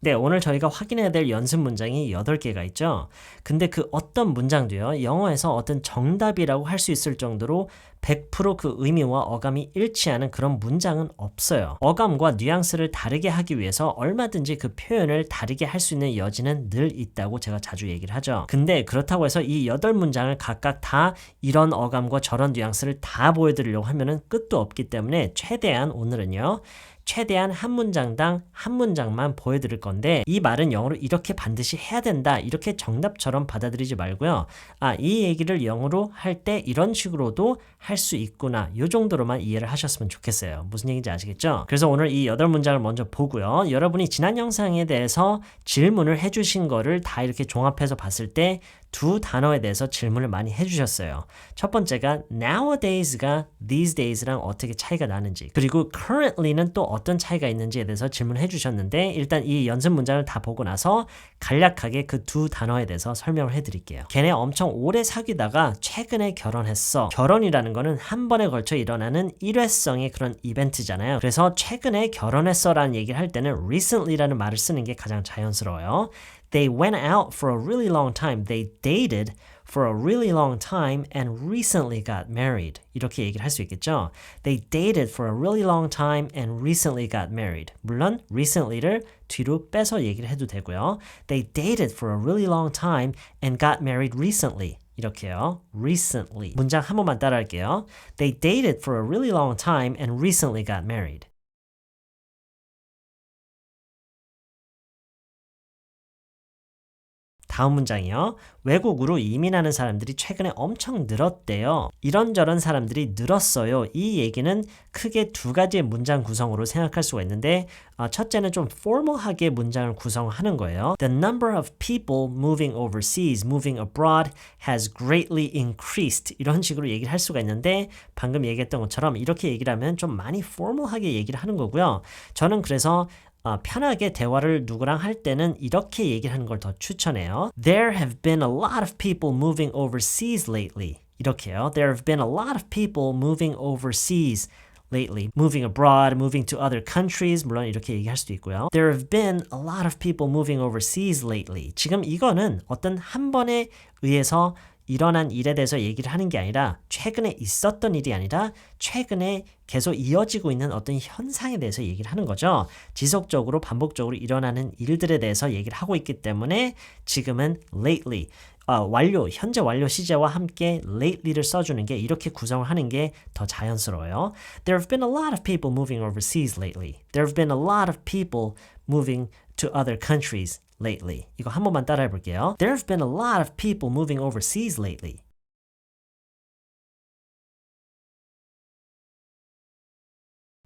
네, 오늘 저희가 확인해야 될 연습 문장이 8개가 있죠. 근데 그 어떤 문장도요, 영어에서 어떤 정답이라고 할 수 있을 정도로 100%그 의미와 어감이 일치하는 그런 문장은 없어요. 어감과 뉘앙스를 다르게 하기 위해서 얼마든지 그 표현을 다르게 할 수 있는 여지는 늘 있다고 제가 자주 얘기를 하죠. 근데 그렇다고 해서 이 8문장을 각각 다 이런 어감과 저런 뉘앙스를 다 보여드리려고 하면은 끝도 없기 때문에 최대한 오늘은요, 최대한 한 문장당 한 문장만 보여드릴 건데 이 말은 영어로 이렇게 반드시 해야 된다 이렇게 정답처럼 받아들이지 말고요. 이 얘기를 영어로 할 때 이런 식으로도 할 수 있구나 이 정도로만 이해를 하셨으면 좋겠어요. 무슨 얘기인지 아시겠죠? 그래서 오늘 이 8문장을 먼저 보고요. 여러분이 지난 영상에 대해서 질문을 해주신 거를 다 이렇게 종합해서 봤을 때 두 단어에 대해서 질문을 많이 해주셨어요. 첫 번째가 nowadays가 these days랑 어떻게 차이가 나는지, 그리고 currently는 또 어떤 차이가 있는지에 대해서 질문해 주셨는데 일단 이 연습 문장을 다 보고 나서 간략하게 그 두 단어에 대해서 설명을 해드릴게요. 걔네 엄청 오래 사귀다가 최근에 결혼했어. 결혼이라는 거는 한 번에 걸쳐 일어나는 일회성의 그런 이벤트잖아요. 그래서 최근에 결혼했어 라는 얘기를 할 때는 recently라는 말을 쓰는 게 가장 자연스러워요. They went out for a really long time. They dated for a really long time and recently got married. 이렇게 얘기를 할 수 있겠죠. They dated for a really long time and recently got married. 물론 recently를 뒤로 빼서 얘기를 해도 되고요. They dated for a really long time and got married recently. 이렇게요. recently. 문장 한 번만 따라할게요. They dated for a really long time and recently got married. 다음 문장이요. 외국으로 이민하는 사람들이 최근에 엄청 늘었대요. 이런저런 사람들이 늘었어요. 이 얘기는 크게 두 가지의 문장 구성으로 생각할 수가 있는데 첫째는 좀 formal하게 문장을 구성하는 거예요. The number of people moving overseas, moving abroad has greatly increased. 이런 식으로 얘기를 할 수가 있는데 방금 얘기했던 것처럼 이렇게 얘기를 하면 좀 많이 formal하게 얘기를 하는 거고요. 저는 그래서 편하게 대화를 누구랑 할 때는 이렇게 얘기를 하는 걸 더 추천해요. There have been a lot of people moving overseas lately. 이렇게요. There have been a lot of people moving overseas lately. Moving abroad, moving to other countries. 물론 이렇게 얘기할 수도 있고요. There have been a lot of people moving overseas lately. 지금 이거는 어떤 한 번에 의해서 일어난 일에 대해서 얘기를 하는 게 아니라 최근에 있었던 일이 아니라 최근에 계속 이어지고 있는 어떤 현상에 대해서 얘기를 하는 거죠. 지속적으로 반복적으로 일어나는 일들에 대해서 얘기를 하고 있기 때문에 지금은 lately 완료, 현재 완료 시제와 함께 lately를 써주는 게 이렇게 구성을 하는 게 더 자연스러워요. There have been a lot of people moving overseas lately. There have been a lot of people moving to other countries lately. 이거 한 번만 따라해 볼게요. There have been a lot of people moving overseas lately.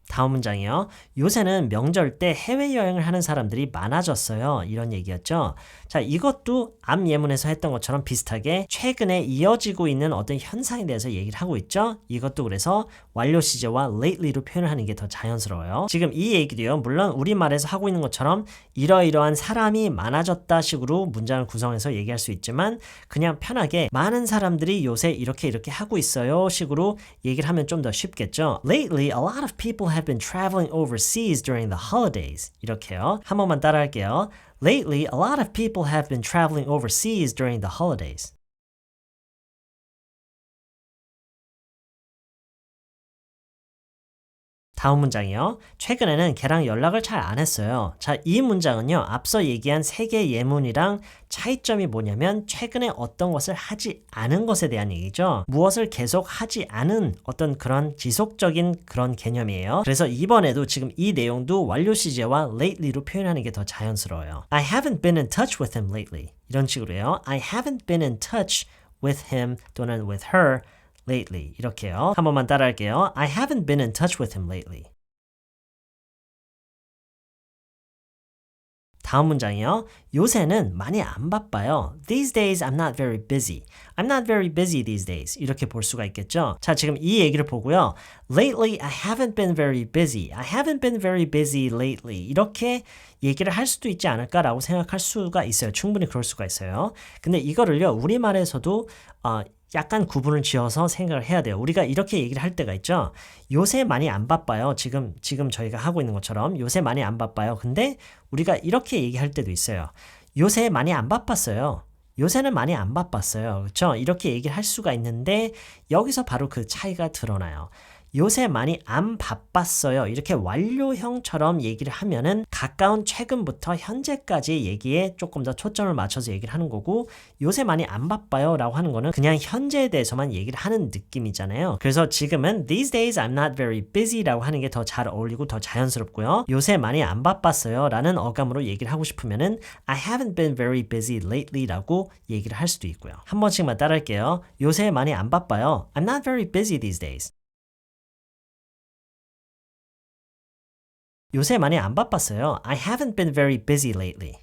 다음 문장이요. 요새는 명절 때 해외여행을 하는 사람들이 많아졌어요. 이런 얘기였죠. 자, 이것도 앞 예문에서 했던 것처럼 비슷하게 최근에 이어지고 있는 어떤 현상에 대해서 얘기를 하고 있죠. 이것도 그래서 완료 시제와 lately로 표현을 하는 게 더 자연스러워요. 지금 이 얘기도요. 물론 우리말에서 하고 있는 것처럼 이러이러한 사람이 많아졌다 식으로 문장을 구성해서 얘기할 수 있지만 그냥 편하게 많은 사람들이 요새 이렇게 하고 있어요 식으로 얘기를 하면 좀 더 쉽겠죠. Lately, a lot of people have been traveling overseas during the holidays. 이렇게요. 한 번만 따라할게요. Lately, a lot of people have been traveling overseas during the holidays. 다음 문장이요. 최근에는 걔랑 연락을 잘 안 했어요. 자, 이 문장은요. 앞서 얘기한 세 개의 예문이랑 차이점이 뭐냐면 최근에 어떤 것을 하지 않은 것에 대한 얘기죠. 무엇을 계속 하지 않은 어떤 그런 지속적인 그런 개념이에요. 그래서 이번에도 지금 이 내용도 완료 시제와 lately로 표현하는 게 더 자연스러워요. I haven't been in touch with him lately. 이런 식으로요. I haven't been in touch with him 또는 with her lately. 이렇게요. 한 번만 따라할게요. I haven't been in touch with him lately. 다음 문장이요. 요새는 많이 안 바빠요. These days I'm not very busy. I'm not very busy these days. 이렇게 볼 수가 있겠죠. 자, 지금 이 얘기를 보고요. Lately I haven't been very busy. I haven't been very busy lately. 이렇게 얘기를 할 수도 있지 않을까라고 생각할 수가 있어요. 충분히 그럴 수가 있어요. 근데 이거를요. 우리말에서도 약간 구분을 지어서 생각을 해야 돼요. 우리가 이렇게 얘기를 할 때가 있죠. 요새 많이 안 바빠요. 지금 저희가 하고 있는 것처럼 요새 많이 안 바빠요. 근데 우리가 이렇게 얘기할 때도 있어요. 요새 많이 안 바빴어요. 요새는 많이 안 바빴어요. 그렇죠? 이렇게 얘기를 할 수가 있는데 여기서 바로 그 차이가 드러나요. 요새 많이 안 바빴어요. 이렇게 완료형처럼 얘기를 하면은 가까운 최근부터 현재까지 얘기에 조금 더 초점을 맞춰서 얘기를 하는 거고 요새 많이 안 바빠요 라고 하는 거는 그냥 현재에 대해서만 얘기를 하는 느낌이잖아요. 그래서 지금은 these days I'm not very busy 라고 하는 게 더 잘 어울리고 더 자연스럽고요. 요새 많이 안 바빴어요 라는 어감으로 얘기를 하고 싶으면은 I haven't been very busy lately 라고 얘기를 할 수도 있고요. 한 번씩만 따라할게요. 요새 많이 안 바빠요. I'm not very busy these days. 요새 많이 안 바빴어요. I haven't been very busy lately.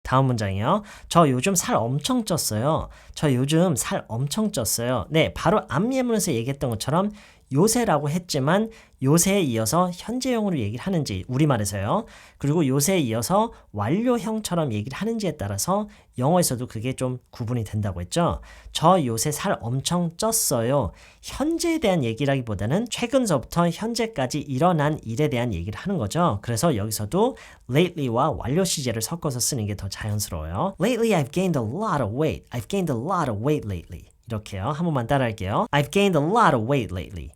다음 문장이요. 저 요즘 살 엄청 쪘어요. 저 요즘 살 엄청 쪘어요. 네, 바로 앞 예문에서 얘기했던 것처럼 요새라고 했지만 요새에 이어서 현재형으로 얘기를 하는지 우리말에서요. 그리고 요새에 이어서 완료형처럼 얘기를 하는지에 따라서 영어에서도 그게 좀 구분이 된다고 했죠. 저 요새 살 엄청 쪘어요. 현재에 대한 얘기라기보다는 최근서부터 현재까지 일어난 일에 대한 얘기를 하는 거죠. 그래서 여기서도 lately와 완료 시제를 섞어서 쓰는 게 더 자연스러워요. Lately I've gained a lot of weight. I've gained a lot of weight lately. 이렇게요. 한 번만 따라할게요. I've gained a lot of weight lately.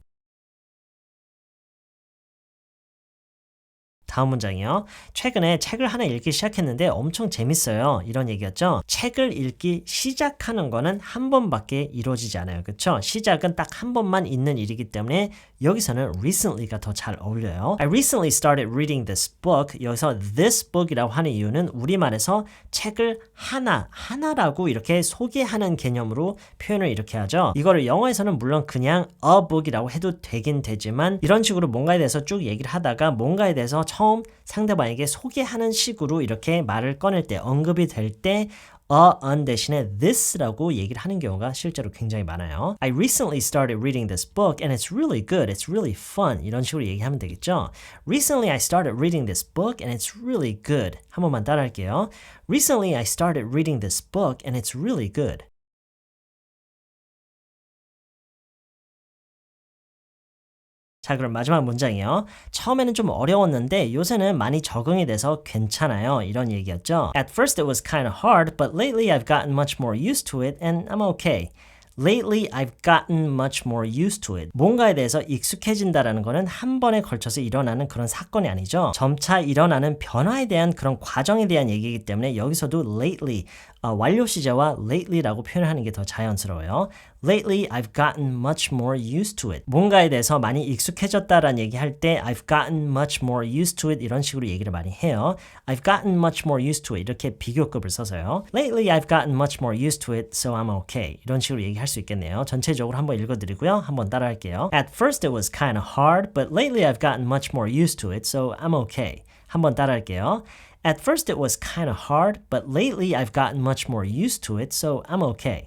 다음 문장이요. 최근에 책을 하나 읽기 시작했는데 엄청 재밌어요. 이런 얘기였죠. 책을 읽기 시작하는 거는 한 번밖에 이루어지지 않아요. 그렇죠? 시작은 딱 한 번만 있는 일이기 때문에 여기서는 recently가 더 잘 어울려요. I recently started reading this book. 여기서 this book이라고 하는 이유는 우리말에서 책을 하나라고 이렇게 소개하는 개념으로 표현을 이렇게 하죠. 이거를 영어에서는 물론 그냥 a book이라고 해도 되긴 되지만 이런 식으로 뭔가에 대해서 쭉 얘기를 하다가 뭔가에 대해서 처음 상대방에게 소개하는 식으로 이렇게 말을 꺼낼 때 언급이 될 때 on 대신에 this라고 얘기를 하는 경우가 실제로 굉장히 많아요. I recently started reading this book and it's really good. It's really fun. 이런 식으로 얘기하면 되겠죠. Recently I started reading this book and it's really good. 한 번만 따라할게요. Recently I started reading this book and it's really good. 자, 그럼 마지막 문장이요. 처음에는 좀 어려웠는데 요새는 많이 적응이 돼서 괜찮아요. 이런 얘기였죠. At first it was kind of hard, but lately I've gotten much more used to it and I'm okay. Lately I've gotten much more used to it. 뭔가에 대해서 익숙해진다라는 거는 한 번에 걸쳐서 일어나는 그런 사건이 아니죠. 점차 일어나는 변화에 대한 그런 과정에 대한 얘기이기 때문에 여기서도 lately, 완료 시제와 lately라고 표현하는 게 더 자연스러워요. Lately I've gotten much more used to it. 뭔가에 대해서 많이 익숙해졌다라는 얘기할 때 I've gotten much more used to it 이런 식으로 얘기를 많이 해요. I've gotten much more used to it 이렇게 비교급을 써서요. Lately I've gotten much more used to it, so I'm okay. 이런 식으로 얘기할 수 있겠네요. 전체적으로 한번 읽어드리고요. 한번 따라할게요. At first it was kind of hard, but lately I've gotten much more used to it, so I'm okay. 한번 따라할게요. At first it was kind of hard, but lately I've gotten much more used to it, so I'm okay.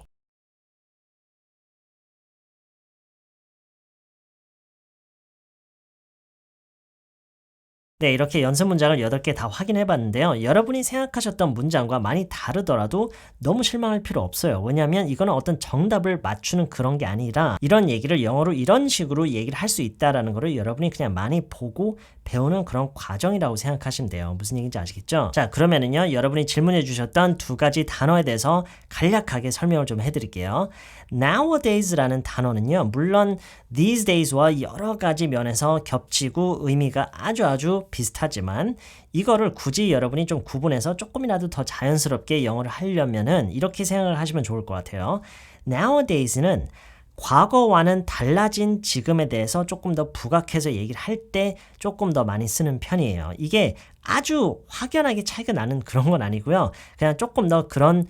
네, 이렇게 연습 문장을 8개 다 확인해 봤는데요. 여러분이 생각하셨던 문장과 많이 다르더라도 너무 실망할 필요 없어요. 왜냐하면 이거는 어떤 정답을 맞추는 그런 게 아니라 이런 얘기를 영어로 이런 식으로 얘기를 할 수 있다라는 거를 여러분이 그냥 많이 보고 배우는 그런 과정이라고 생각하시면 돼요. 무슨 얘기인지 아시겠죠? 자, 그러면은요. 여러분이 질문해 주셨던 두 가지 단어에 대해서 간략하게 설명을 좀 해드릴게요. Nowadays라는 단어는요. 물론 these days와 여러 가지 면에서 겹치고 의미가 아주 비슷하지만 이거를 굳이 여러분이 좀 구분해서 조금이라도 더 자연스럽게 영어를 하려면은 이렇게 생각을 하시면 좋을 것 같아요. Nowadays는 과거와는 달라진 지금에 대해서 조금 더 부각해서 얘기를 할 때 조금 더 많이 쓰는 편이에요. 이게 아주 확연하게 차이가 나는 그런 건 아니고요. 그냥 조금 더 그런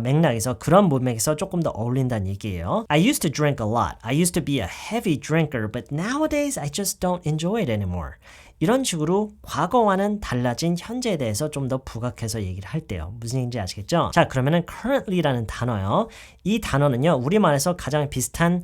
맥락에서 그런 문맥에서 조금 더 어울린다는 얘기예요. I used to drink a lot. I used to be a heavy drinker, but nowadays I just don't enjoy it anymore. 이런 식으로 과거와는 달라진 현재에 대해서 좀 더 부각해서 얘기를 할 때요. 무슨 얘기인지 아시겠죠? 자, 그러면은 currently라는 단어요. 이 단어는요, 우리말에서 가장 비슷한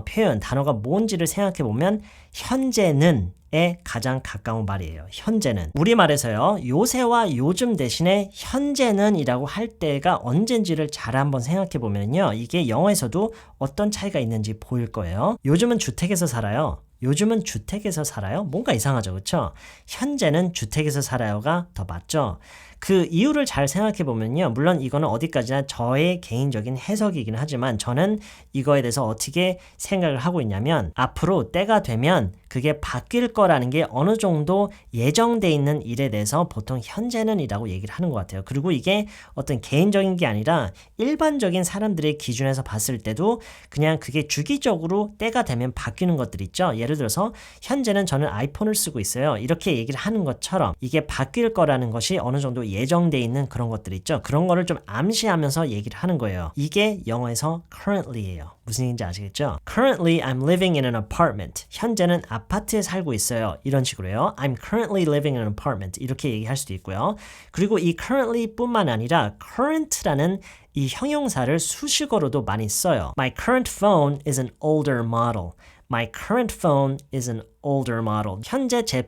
표현, 단어가 뭔지를 생각해 보면 현재는 에 가장 가까운 말이에요. 현재는. 우리말에서요. 요새와 요즘 대신에 현재는 이라고 할 때가 언젠지를 잘 한번 생각해 보면요. 이게 영어에서도 어떤 차이가 있는지 보일 거예요. 요즘은 주택에서 살아요. 요즘은 주택에서 살아요? 뭔가 이상하죠. 그렇죠? 현재는 주택에서 살아요가 더 맞죠? 그 이유를 잘 생각해 보면요. 물론 이거는 어디까지나 저의 개인적인 해석이긴 하지만 저는 이거에 대해서 어떻게 생각을 하고 있냐면 앞으로 때가 되면 그게 바뀔 거라는 게 어느 정도 예정돼 있는 일에 대해서 보통 현재는 이라고 얘기를 하는 것 같아요. 그리고 이게 어떤 개인적인 게 아니라 일반적인 사람들의 기준에서 봤을 때도 그냥 그게 주기적으로 때가 되면 바뀌는 것들 있죠. 예를 들어서 현재는 저는 아이폰을 쓰고 있어요. 이렇게 얘기를 하는 것처럼 이게 바뀔 거라는 것이 어느 정도 예정돼 있는 그런 것들 있죠. 그런 거를 좀 암시하면서 얘기를 하는 거예요. 이게 영어에서 currently예요. 무슨 얘기인지 아시겠죠? Currently I'm living in an apartment. 현재는 아파트에 살고 있어요. 이런 식으로요. I'm currently living in an apartment. 이렇게 얘기할 수도 있고요. 그리고 이 currently 뿐만 아니라 current라는 이 형용사를 수식어로도 많이 써요. My current phone is an older model. My current phone is an older model. 현재 제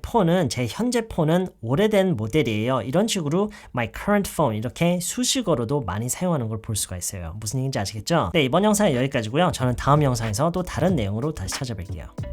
현재 폰은 오래된 모델이에요. 이런 식으로 my current phone 이렇게 수식어로도 많이 사용하는 걸 볼 수가 있어요. 무슨 얘기인지 아시겠죠? 네, 이번 영상은 여기까지고요. 저는 다음 영상에서 또 다른 내용으로 다시 찾아뵐게요.